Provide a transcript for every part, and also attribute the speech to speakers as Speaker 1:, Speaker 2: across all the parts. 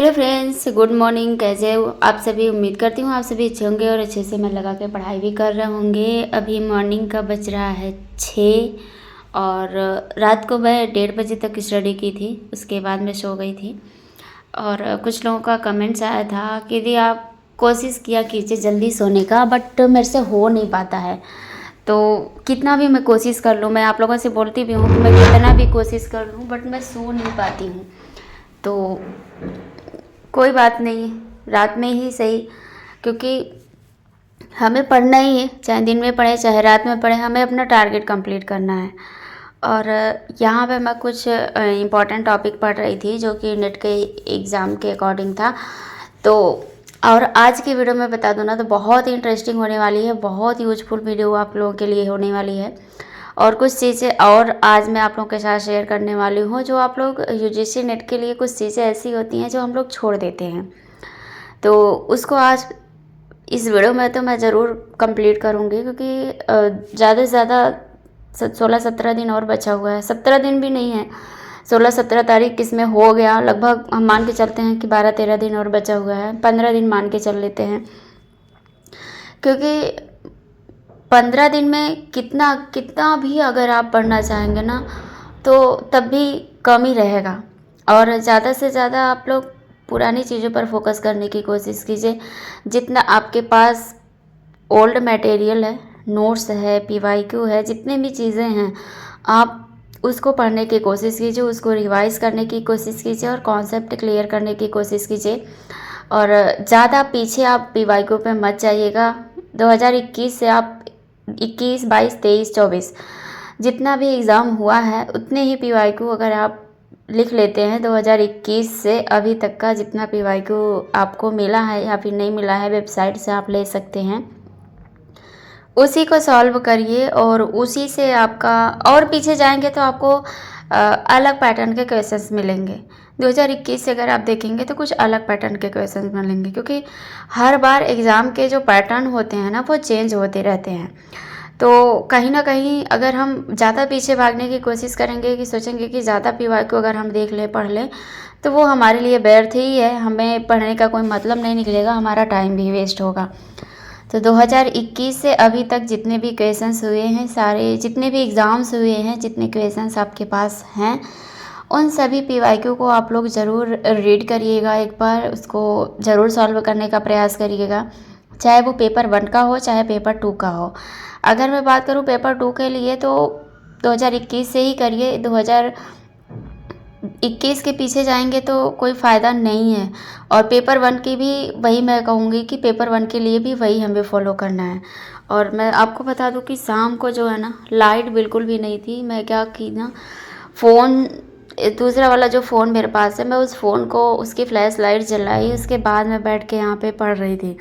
Speaker 1: Hello friends, good morning. कैसे हो आप सभी? उम्मीद करती हूँ आप सभी अच्छे होंगे और अच्छे से मन लगा के पढ़ाई भी कर रहे होंगे। अभी मॉर्निंग का बज रहा है 6 और रात को मैं 1:30 बजे तक स्टडी की थी। उसके बाद मैं सो गई थी। और कुछ लोगों का कमेंट्स आया था कि दी आप कोशिश किया कीजिए जल्दी सोने का, बट मेरे से हो नहीं पाता है। तो कितना भी मैं कोशिश कर लूँ, मैं आप लोगों से बोलती भी हूँ कि मैं कितना भी कोशिश कर लूँ बट मैं सो नहीं पाती हूँ। तो कोई बात नहीं, रात में ही सही, क्योंकि हमें पढ़ना ही है, चाहे दिन में पढ़े चाहे रात में पढ़े, हमें अपना टारगेट कंप्लीट करना है। और यहाँ पे मैं कुछ इम्पॉर्टेंट टॉपिक पढ़ रही थी जो कि नेट के एग्ज़ाम के अकॉर्डिंग था। तो और आज की वीडियो में बता दूँ ना, तो बहुत ही इंटरेस्टिंग होने वाली है, बहुत यूजफुल वीडियो आप लोगों के लिए होने वाली है। और कुछ चीज़ें और आज मैं आप लोगों के साथ शेयर करने वाली हूँ जो आप लोग यूजीसी नेट के लिए कुछ चीज़ें ऐसी होती हैं जो हम लोग छोड़ देते हैं। तो उसको आज इस वीडियो में तो मैं ज़रूर कंप्लीट करूँगी, क्योंकि ज़्यादा से ज़्यादा 16-17 दिन और बचा हुआ है। 17 दिन भी नहीं है, 16-17 तारीख इसमें हो गया, लगभग हम मान के चलते हैं कि 12-13 दिन और बचा हुआ है। 15 दिन मान के चल लेते हैं, क्योंकि 15 दिन में कितना कितना भी अगर आप पढ़ना चाहेंगे ना, तो तब भी कम ही रहेगा। और ज़्यादा से ज़्यादा आप लोग पुरानी चीज़ों पर फोकस करने की कोशिश कीजिए। जितना आपके पास ओल्ड मटेरियल है, नोट्स है, पीवाईक्यू है, जितने भी चीज़ें हैं, आप उसको पढ़ने की कोशिश कीजिए, उसको रिवाइज़ करने की कोशिश कीजिए और कॉन्सेप्ट क्लियर करने की कोशिश कीजिए। और ज़्यादा पीछे आप पीवाईक्यू पे मत जाइएगा। 2021 से आप 21, 22, 23, 24 जितना भी एग्ज़ाम हुआ है उतने ही पीवाईक्यू अगर आप लिख लेते हैं 2021 से अभी तक का जितना पीवाईक्यू आपको मिला है या फिर नहीं मिला है, वेबसाइट से आप ले सकते हैं, उसी को सॉल्व करिए। और उसी से आपका और पीछे जाएंगे तो आपको अलग पैटर्न के क्वेश्चंस मिलेंगे। 2021 से अगर आप देखेंगे तो कुछ अलग पैटर्न के क्वेश्चंस मिलेंगे, क्योंकि हर बार एग्ज़ाम के जो पैटर्न होते हैं ना वो चेंज होते रहते हैं। तो कहीं ना कहीं अगर हम ज़्यादा पीछे भागने की कोशिश करेंगे कि सोचेंगे कि ज़्यादा पीवाईक्यू अगर हम देख लें, पढ़ लें, तो वो हमारे लिए व्यर्थ ही है, हमें पढ़ने का कोई मतलब नहीं निकलेगा, हमारा टाइम भी वेस्ट होगा। तो 2021 से अभी तक जितने भी क्वेश्चंस हुए हैं, सारे जितने भी एग्ज़ाम्स हुए हैं, जितने क्वेश्चंस आपके पास हैं, उन सभी पीवाईक्यू को आप लोग ज़रूर रीड करिएगा, एक बार उसको ज़रूर सॉल्व करने का प्रयास करिएगा, चाहे वो पेपर 1 का हो चाहे पेपर 2 का हो। अगर मैं बात करूँ पेपर 2 के लिए तो 2021 से ही करिए। 2021 के पीछे जाएंगे तो कोई फ़ायदा नहीं है। और पेपर 1 की भी वही मैं कहूँगी कि पेपर 1 के लिए भी वही हमें फॉलो करना है। और मैं आपको बता दूँ कि शाम को जो है ना, लाइट बिल्कुल भी नहीं थी। मैं क्या की ना, फ़ोन दूसरा वाला जो फ़ोन मेरे पास है, मैं उस फ़ोन को उसकी फ्लैश लाइट जलाई, उसके बाद मैं बैठ के यहाँ पे पढ़ रही थी।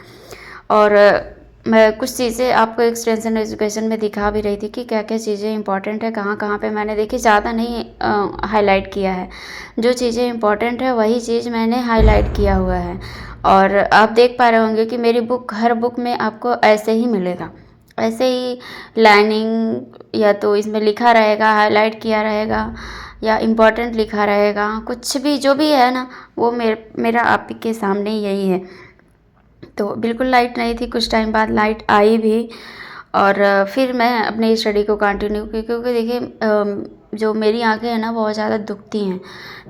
Speaker 1: और मैं कुछ चीज़ें आपको एक्सटेंशन एजुकेशन में दिखा भी रही थी कि क्या क्या चीज़ें इंपॉर्टेंट है, कहाँ कहाँ पे मैंने देखी, ज़्यादा नहीं हाईलाइट किया है। जो चीज़ें इंपॉर्टेंट है वही चीज़ मैंने हाईलाइट किया हुआ है। और आप देख पा रहे होंगे कि मेरी बुक, हर बुक में आपको ऐसे ही मिलेगा, ऐसे ही लाइनिंग, या तो इसमें लिखा रहेगा, हाईलाइट किया रहेगा, या इम्पोर्टेंट लिखा रहेगा, कुछ भी जो भी है ना, वो मेरा आप के सामने यही है। तो बिल्कुल लाइट नहीं थी, कुछ टाइम बाद लाइट आई भी। और फिर मैं अपनी स्टडी को कंटिन्यू की, क्योंकि देखिए जो मेरी आंखें हैं ना बहुत ज़्यादा दुखती हैं,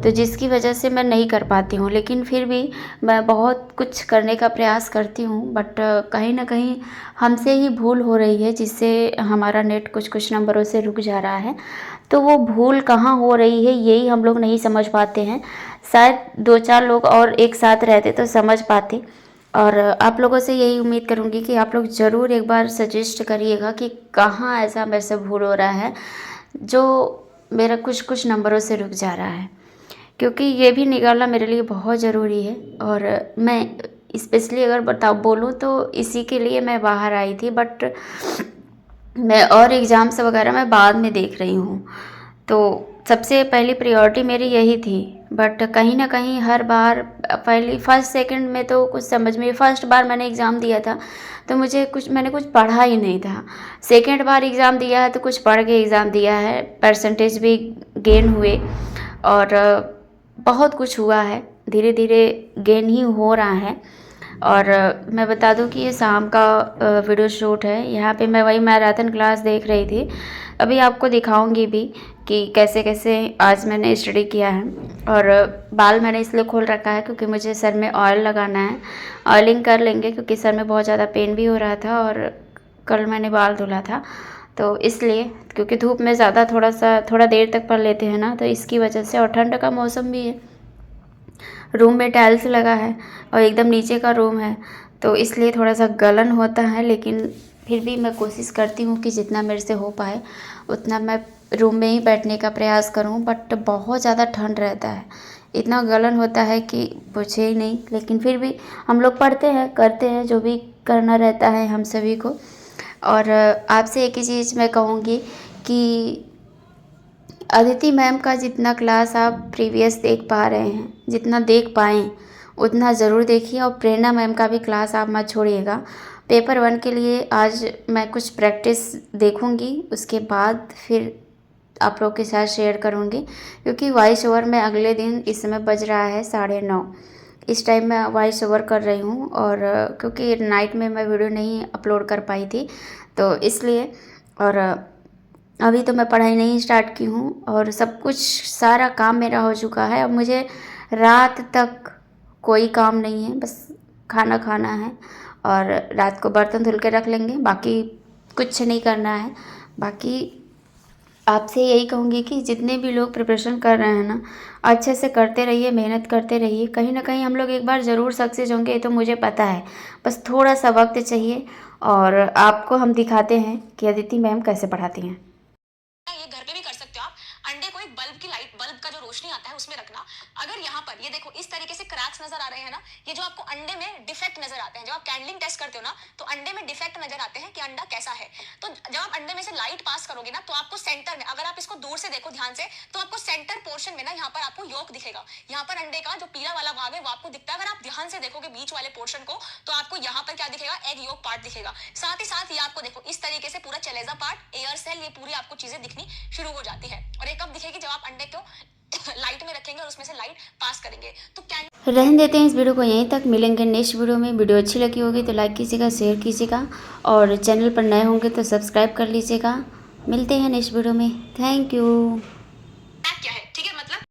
Speaker 1: तो जिसकी वजह से मैं नहीं कर पाती हूँ। लेकिन फिर भी मैं बहुत कुछ करने का प्रयास करती हूँ, बट कहीं ना कहीं हमसे ही भूल हो रही है, जिससे हमारा नेट कुछ कुछ नंबरों से रुक जा रहा है। तो वो भूल कहाँ हो रही है यही हम लोग नहीं समझ पाते हैं। शायद 2-4 लोग और एक साथ रहते तो समझ पाते। और आप लोगों से यही उम्मीद करूँगी कि आप लोग ज़रूर एक बार सजेस्ट करिएगा कि कहाँ ऐसा मेरे से भूल हो रहा है जो मेरा कुछ कुछ नंबरों से रुक जा रहा है, क्योंकि ये भी निकालना मेरे लिए बहुत ज़रूरी है। और मैं स्पेशली अगर बोलूँ तो इसी के लिए मैं बाहर आई थी, बट मैं और एग्ज़ाम्स वगैरह मैं बाद में देख रही हूँ। तो सबसे पहली प्रायोरिटी मेरी यही थी, बट कहीं ना कहीं हर बार पहली फर्स्ट सेकंड में तो कुछ समझ में, फर्स्ट बार मैंने एग्ज़ाम दिया था तो मैंने कुछ पढ़ा ही नहीं था। सेकंड बार एग्ज़ाम दिया है तो कुछ पढ़ के एग्ज़ाम दिया है, परसेंटेज भी गेन हुए और बहुत कुछ हुआ है। धीरे धीरे गेन ही हो रहा है। और मैं बता दूं कि ये शाम का वीडियो शूट है। यहाँ पे मैं वही मैराथन क्लास देख रही थी। अभी आपको दिखाऊंगी भी कि कैसे कैसे आज मैंने स्टडी किया है। और बाल मैंने इसलिए खोल रखा है क्योंकि मुझे सर में ऑयल लगाना है। ऑयलिंग कर लेंगे क्योंकि सर में बहुत ज़्यादा पेन भी हो रहा था और कल मैंने बाल धुला था, तो इसलिए क्योंकि धूप में ज़्यादा थोड़ा देर तक पढ़ लेते हैं ना, तो इसकी वजह से। और ठंड का मौसम भी है, रूम में टाइल्स लगा है और एकदम नीचे का रूम है, तो इसलिए थोड़ा सा गलन होता है। लेकिन फिर भी मैं कोशिश करती हूँ कि जितना मेरे से हो पाए उतना मैं रूम में ही बैठने का प्रयास करूँ। बट बहुत ज़्यादा ठंड रहता है, इतना गलन होता है कि पूछे ही नहीं। लेकिन फिर भी हम लोग पढ़ते हैं, करते हैं, जो भी करना रहता है हम सभी को। और आपसे एक ही चीज़ मैं कहूँगी कि अदिति मैम का जितना क्लास आप प्रीवियस देख पा रहे हैं, जितना देख पाएँ उतना ज़रूर देखिए। और प्रेरणा मैम का भी क्लास आप मत छोड़िएगा। पेपर 1 के लिए आज मैं कुछ प्रैक्टिस देखूंगी, उसके बाद फिर आप लोग के साथ शेयर करूंगी। क्योंकि वॉइस ओवर में अगले दिन, इस समय बज रहा है 9:30, इस टाइम मैं वॉइस ओवर कर रही हूँ। और क्योंकि नाइट में मैं वीडियो नहीं अपलोड कर पाई थी, तो इसलिए। और अभी तो मैं पढ़ाई नहीं स्टार्ट की हूँ और सब कुछ सारा काम मेरा हो चुका है। अब मुझे रात तक कोई काम नहीं है, बस खाना खाना है और रात को बर्तन धुल के रख लेंगे, बाकी कुछ नहीं करना है। बाकी आपसे यही कहूँगी कि जितने भी लोग प्रिपरेशन कर रहे हैं ना, अच्छे से करते रहिए, मेहनत करते रहिए। कहीं ना कहीं हम लोग एक बार ज़रूर सक्सेस होंगे, ये तो मुझे पता है। बस थोड़ा सा वक्त चाहिए और आपको हम दिखाते हैं कि अदिति मैम कैसे पढ़ाती हैं।
Speaker 2: ये घर पे भी कर सकते हो आप। अंडे को एक बल्ब की लाइट, बल्ब का जो रोशनी आता है उसमें रखना। अगर यहाँ पर ये देखो इस तरीके से क्रैक्स नजर आ रहे हैं ना, ये जो आपको अंडे में डिफेक्ट नजर आते हैं, जब आप कैंडलिंग टेस्ट करते हो ना, तो अंडे में डिफेक्ट नजर आते हैं कि अंडा कैसा है। तो जब आप अंडे में से लाइट पास करोगे ना, तो आपको सेंटर में, अगर आप इसको दूर से देखो ध्यान से, तो आपको सेंटर पोर्शन में ना यहाँ पर आपको योक दिखेगा। यहाँ पर अंडे का जो पीला वाला भाग है वो आपको दिखता है। अगर आप ध्यान से देखोगे बीच वाले पोर्शन को, तो आपको यहाँ पर क्या दिखेगा, एग योक पार्ट दिखेगा। साथ ही साथ ये आपको देखो इस तरीके से पूरा चलेजा पार्ट, एयर सेल, ये पूरी आपको चीजें दिखनी शुरू हो जाती है। और ये कब दिखेगी, जब आप अंडे को लाइट में रखेंगे और उसमें से लाइट पास करेंगे। तो
Speaker 1: रहने देते हैं इस वीडियो को यहीं तक। मिलेंगे नेक्स्ट वीडियो में। वीडियो अच्छी लगी होगी तो लाइक कीजिएगा, शेयर कीजिएगा और चैनल पर नए होंगे तो सब्सक्राइब कर लीजिएगा। मिलते हैं नेक्स्ट वीडियो में। Thank you.